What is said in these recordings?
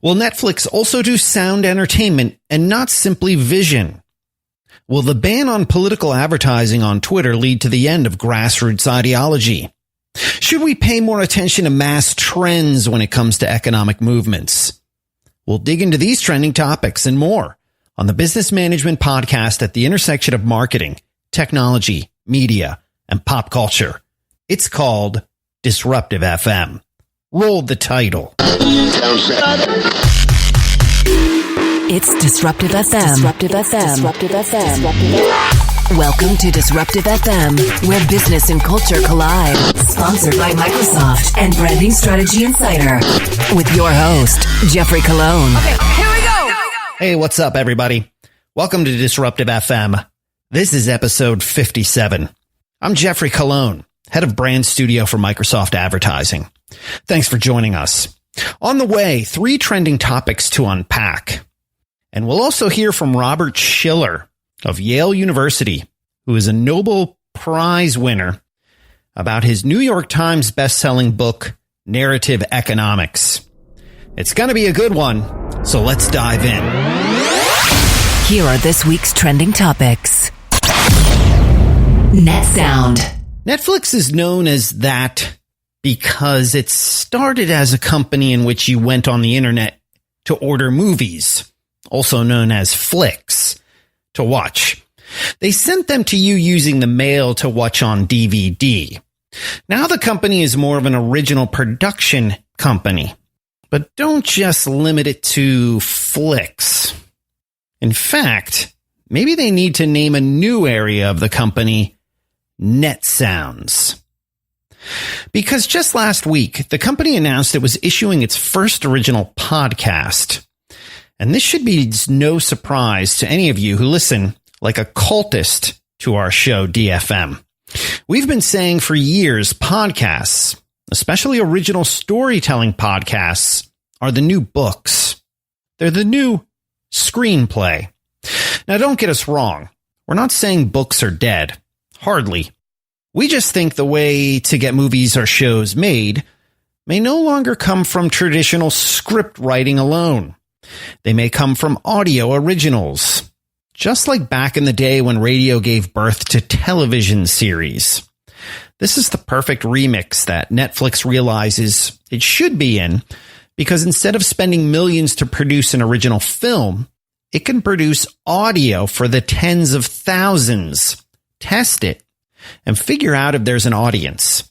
Will Netflix also do sound entertainment and not simply vision? Will the ban on political advertising on Twitter lead to the end of grassroots ideology? Should we pay more attention to mass trends when it comes to economic movements? We'll dig into these trending topics and more on the Business Management Podcast at the intersection of marketing, technology, media, and pop culture. It's called Disruptive FM. Roll the title. It's Disruptive FM. Disruptive FM. Disruptive FM. Welcome to Disruptive FM, where business and culture collide. Sponsored by Microsoft and Branding Strategy Insider. With your host, Jeffrey Colon. Okay, here we go. Hey, what's up, everybody? Welcome to Disruptive FM. This is episode 57. I'm Jeffrey Colon, head of brand studio for Microsoft Advertising. Thanks for joining us. On the way, 3 trending topics to unpack. And we'll also hear from Robert Shiller of Yale University, who is a Nobel Prize winner, about his New York Times best-selling book, Narrative Economics. It's going to be a good one, so let's dive in. Here are this week's trending topics. Netsound. Netflix is known as that because it started as a company in which you went on the internet to order movies, also known as flicks, to watch. They sent them to you using the mail to watch on DVD. Now the company is more of an original production company, but don't just limit it to flicks. In fact, maybe they need to name a new area of the company Netsounds. Because just last week, the company announced it was issuing its first original podcast. And this should be no surprise to any of you who listen like a cultist to our show, DFM. We've been saying for years, podcasts, especially original storytelling podcasts, are the new books. They're the new screenplay. Now, don't get us wrong. We're not saying books are dead. Hardly. We just think the way to get movies or shows made may no longer come from traditional script writing alone. They may come from audio originals, just like back in the day when radio gave birth to television series. This is the perfect remix that Netflix realizes it should be in, because instead of spending millions to produce an original film, it can produce audio for the tens of thousands, test it, and figure out if there's an audience.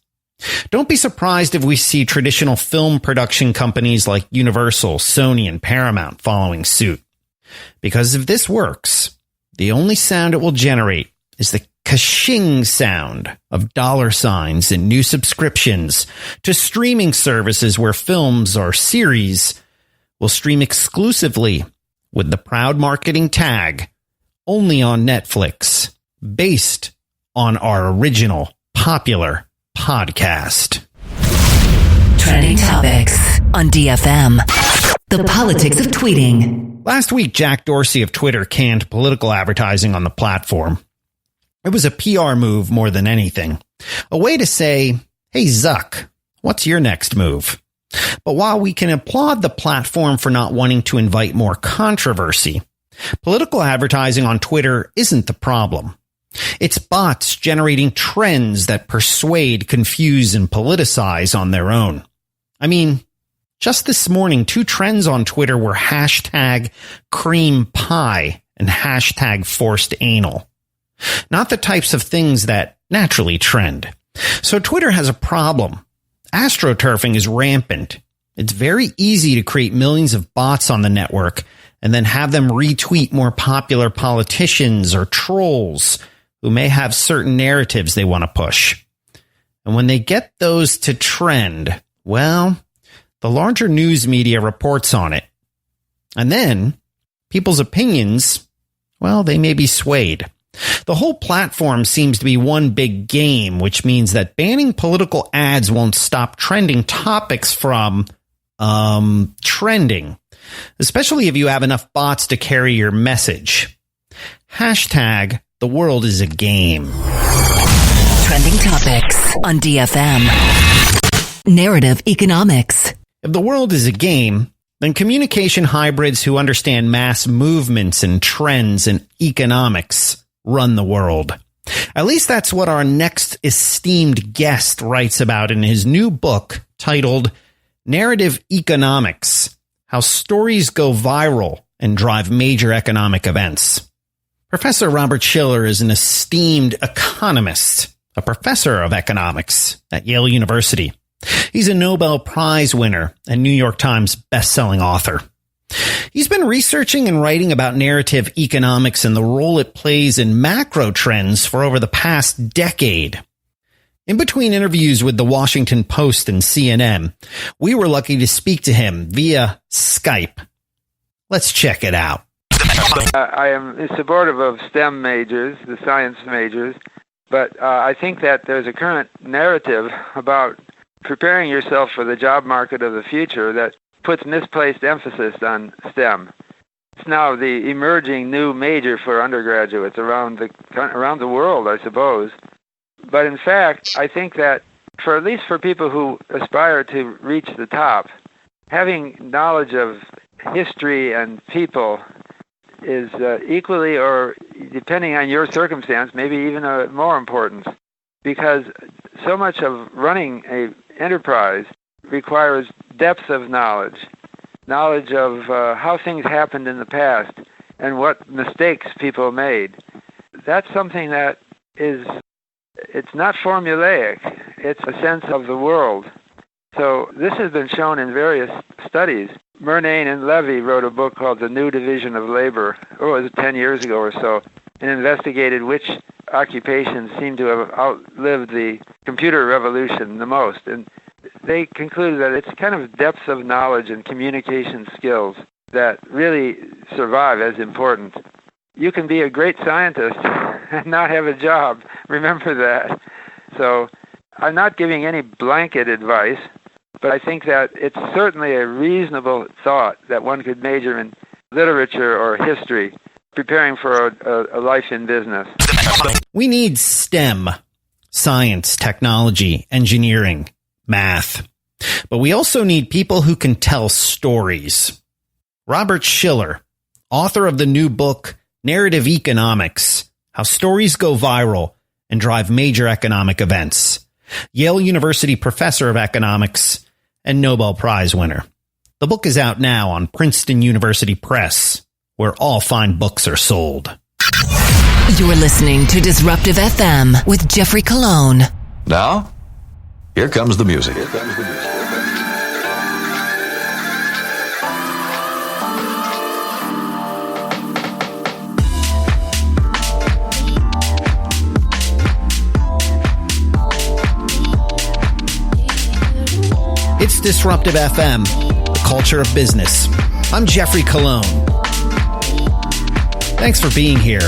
Don't be surprised if we see traditional film production companies like Universal, Sony, and Paramount following suit. Because if this works, the only sound it will generate is the ka-shing sound of dollar signs and new subscriptions to streaming services where films or series will stream exclusively with the proud marketing tag, only on Netflix, based on our original popular podcast. Trending topics on DFM. The politics of tweeting. Last week, Jack Dorsey of Twitter canned political advertising on the platform. It was a PR move more than anything. A way to say, hey, Zuck, what's your next move? But while we can applaud the platform for not wanting to invite more controversy, political advertising on Twitter isn't the problem. It's bots generating trends that persuade, confuse, and politicize on their own. I mean, just this morning, 2 trends on Twitter were hashtag cream pie and hashtag forced anal. Not the types of things that naturally trend. So Twitter has a problem. Astroturfing is rampant. It's very easy to create millions of bots on the network and then have them retweet more popular politicians or trolls who may have certain narratives they want to push. And when they get those to trend, well, the larger news media reports on it. And then people's opinions, well, they may be swayed. The whole platform seems to be one big game, which means that banning political ads won't stop trending topics from trending, especially if you have enough bots to carry your message. Hashtag the world is a game. Trending topics on DFM. Narrative economics. If the world is a game, than communication hybrids who understand mass movements and trends and economics run the world. At least that's what our next esteemed guest writes about in his new book titled Narrative Economics: How Stories Go Viral and Drive Major Economic Events. Professor Robert Shiller is an esteemed economist, a professor of economics at Yale University. He's a Nobel Prize winner and New York Times bestselling author. He's been researching and writing about narrative economics and the role it plays in macro trends for over the past decade. In between interviews with the Washington Post and CNN, we were lucky to speak to him via Skype. Let's check it out. I am supportive of STEM majors, the science majors, but I think that there's a current narrative about preparing yourself for the job market of the future that puts misplaced emphasis on STEM. It's now the emerging new major for undergraduates around the world, I suppose. But in fact, I think that at least for people who aspire to reach the top, having knowledge of history and people is equally, or depending on your circumstance, maybe even more important, because so much of running an enterprise requires depth of knowledge of how things happened in the past and what mistakes people made. That's something that it's not formulaic. It's a sense of the world. So this has been shown in various studies. Murnane and Levy wrote a book called The New Division of Labor, it was 10 years ago or so, and investigated which occupations seem to have outlived the computer revolution the most. And they concluded that it's kind of depth of knowledge and communication skills that really survive as important. You can be a great scientist and not have a job. Remember that. So I'm not giving any blanket advice, but I think that it's certainly a reasonable thought that one could major in literature or history, preparing for a life in business. We need STEM, science, technology, engineering, math. But we also need people who can tell stories. Robert Shiller, author of the new book, Narrative Economics: How Stories Go Viral and Drive Major Economic Events. Yale University professor of economics and Nobel Prize winner. The book is out now on Princeton University Press, where all fine books are sold. You're listening to Disruptive FM with Jeffrey Colon. Now, here comes the music. It's Disruptive FM, the culture of business. I'm Jeffrey Colon. Thanks for being here.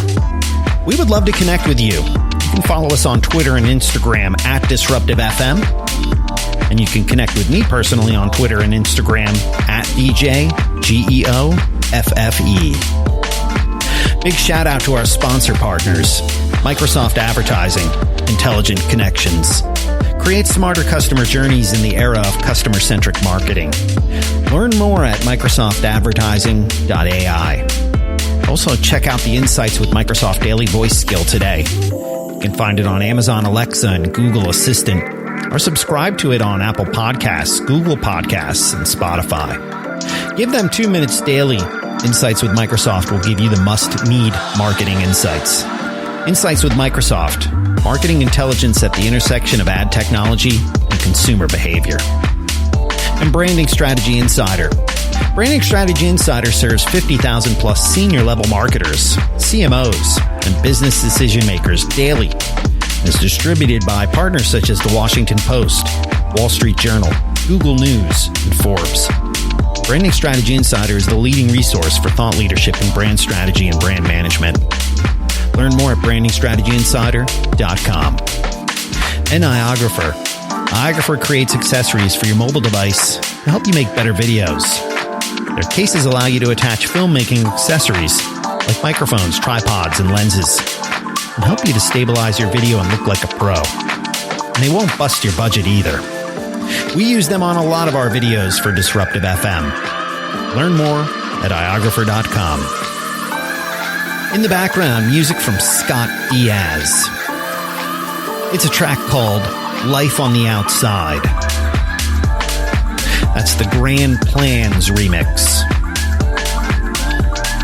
We would love to connect with you. You can follow us on Twitter and Instagram at Disruptive FM. And you can connect with me personally on Twitter and Instagram at DJGeoffe. Big shout out to our sponsor partners, Microsoft Advertising, Intelligent Connections. Create smarter customer journeys in the era of customer-centric marketing. Learn more at microsoftadvertising.ai. Also, check out the Insights with Microsoft Daily Voice skill today. You can find it on Amazon Alexa and Google Assistant, or subscribe to it on Apple Podcasts, Google Podcasts, and Spotify. Give them 2 minutes daily. Insights with Microsoft will give you the must-need marketing insights. Insights with Microsoft. Marketing intelligence at the intersection of ad technology and consumer behavior. And Branding Strategy Insider. Branding Strategy Insider serves 50,000 plus senior level marketers, CMOs, and business decision makers daily. And is distributed by partners such as the Washington Post, Wall Street Journal, Google News, and Forbes. Branding Strategy Insider is the leading resource for thought leadership in brand strategy and brand management. Learn more at brandingstrategyinsider.com. And Iographer. Iographer creates accessories for your mobile device to help you make better videos. Their cases allow you to attach filmmaking accessories like microphones, tripods, and lenses, and help you to stabilize your video and look like a pro. And they won't bust your budget either. We use them on a lot of our videos for Disruptive FM. Learn more at iographer.com. In the background, music from Scott Diaz. It's a track called Life on the Outside. That's the Grand Plans remix.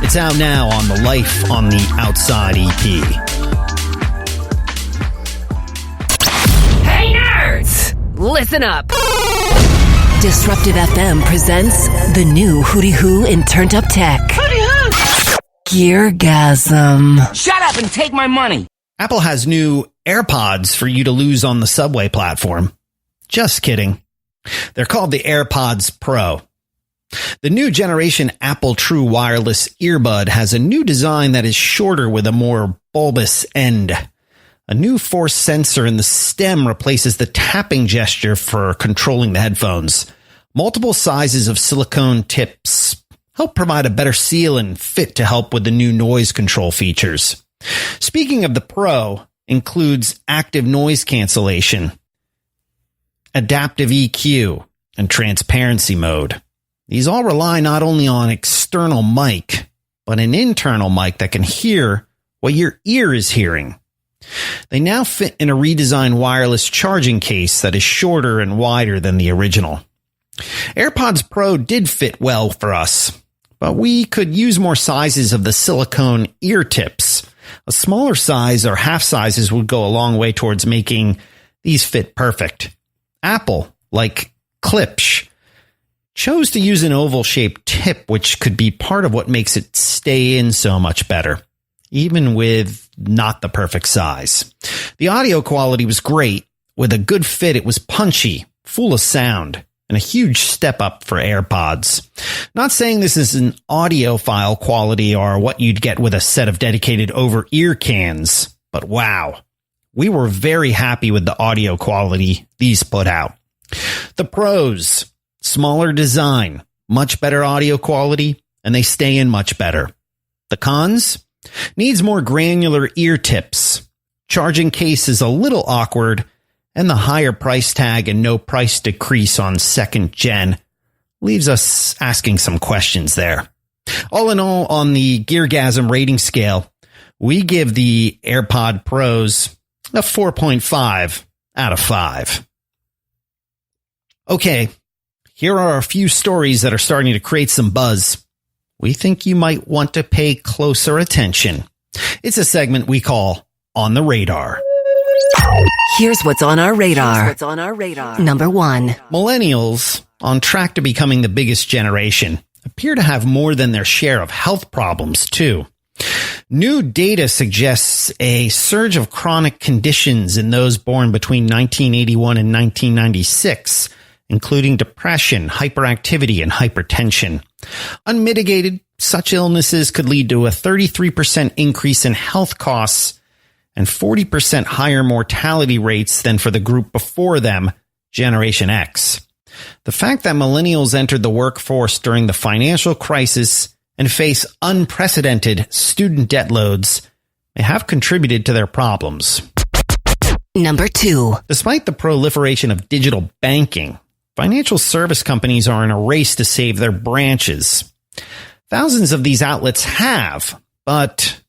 It's out now on the Life on the Outside EP. Hey nerds! Listen up! Disruptive FM presents the new Hootie Hoo in Turned Up Tech. Hootie Hoo! Geargasm. Shut up and take my money. Apple has new AirPods for you to lose on the subway platform. Just kidding. They're called the AirPods Pro. The new generation Apple True Wireless earbud has a new design that is shorter with a more bulbous end. A new force sensor in the stem replaces the tapping gesture for controlling the headphones. Multiple sizes of silicone tips help provide a better seal and fit to help with the new noise control features. Speaking of the Pro, includes active noise cancellation, adaptive EQ, and transparency mode. These all rely not only on external mic, but an internal mic that can hear what your ear is hearing. They now fit in a redesigned wireless charging case that is shorter and wider than the original. AirPods Pro did fit well for us, but we could use more sizes of the silicone ear tips. A smaller size or half sizes would go a long way towards making these fit perfect. Apple, like Klipsch, chose to use an oval-shaped tip, which could be part of what makes it stay in so much better, even with not the perfect size. The audio quality was great. With a good fit, it was punchy, full of sound, and a huge step up for AirPods. Not saying this is an audiophile quality or what you'd get with a set of dedicated over-ear cans, but wow, we were very happy with the audio quality these put out. The pros: smaller design, much better audio quality, and they stay in much better. The cons: needs more granular ear tips. Charging case is a little awkward, and the higher price tag and no price decrease on second gen leaves us asking some questions there. All in all, on the Geargasm rating scale, we give the AirPod Pros a 4.5 out of 5. Okay, here are a few stories that are starting to create some buzz. We think you might want to pay closer attention. It's a segment we call On the Radar. Here's what's on our radar. Number 1. Millennials, on track to becoming the biggest generation, appear to have more than their share of health problems, too. New data suggests a surge of chronic conditions in those born between 1981 and 1996, including depression, hyperactivity, and hypertension. Unmitigated, such illnesses could lead to a 33% increase in health costs and 40% higher mortality rates than for the group before them, Generation X. The fact that millennials entered the workforce during the financial crisis and face unprecedented student debt loads may have contributed to their problems. Number 2. Despite the proliferation of digital banking, financial service companies are in a race to save their branches. Thousands of these outlets have, but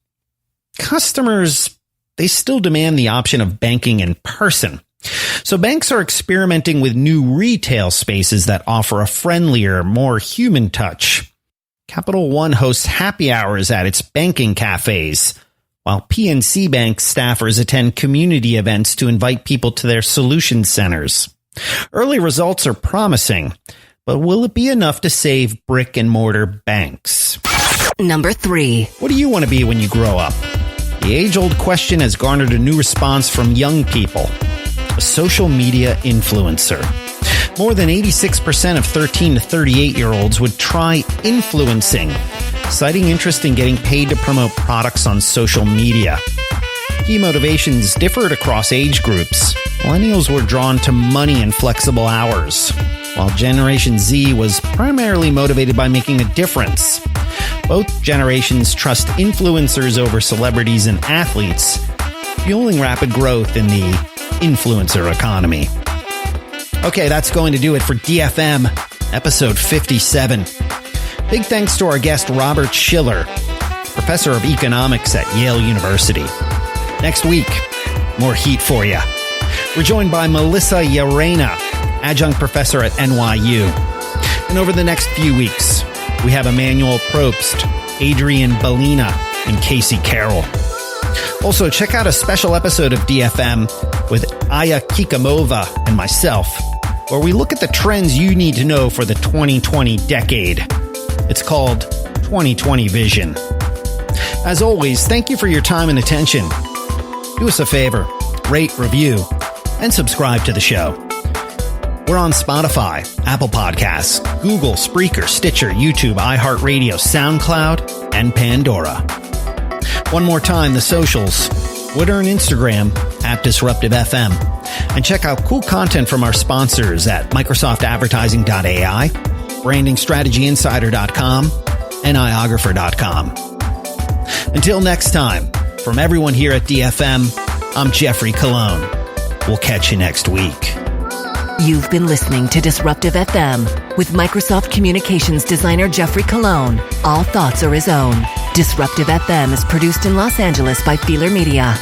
customers, they still demand the option of banking in person. So banks are experimenting with new retail spaces that offer a friendlier, more human touch. Capital One hosts happy hours at its banking cafes, while PNC Bank staffers attend community events to invite people to their solution centers. Early results are promising, but will it be enough to save brick and mortar banks? Number 3. What do you want to be when you grow up? The age-old question has garnered a new response from young people. A social media influencer. More than 86% of 13 to 38-year-olds would try influencing, citing interest in getting paid to promote products on social media. Key motivations differed across age groups. Millennials were drawn to money and flexible hours, while Generation Z was primarily motivated by making a difference. Both generations trust influencers over celebrities and athletes, fueling rapid growth in the influencer economy. Okay, that's going to do it for DFM, episode 57. Big thanks to our guest, Robert Shiller, professor of economics at Yale University. Next week, more heat for you. We're joined by Melissa Yarena, adjunct professor at NYU. And over the next few weeks, we have Emmanuel Probst, Adrian Bellina, and Casey Carroll. Also, check out a special episode of DFM with Aya Kikamova and myself, where we look at the trends you need to know for the 2020 decade. It's called 2020 Vision. As always, thank you for your time and attention. Do us a favor, rate, review, and subscribe to the show. We're on Spotify, Apple Podcasts, Google, Spreaker, Stitcher, YouTube, iHeartRadio, SoundCloud, and Pandora. One more time, the socials, Twitter and Instagram at Disruptive FM. And check out cool content from our sponsors at MicrosoftAdvertising.ai, BrandingStrategyInsider.com, and iographer.com. Until next time, from everyone here at DFM, I'm Jeffrey Colon. We'll catch you next week. You've been listening to Disruptive FM with Microsoft Communications designer Jeffrey Colon. All thoughts are his own. Disruptive FM is produced in Los Angeles by Feeler Media.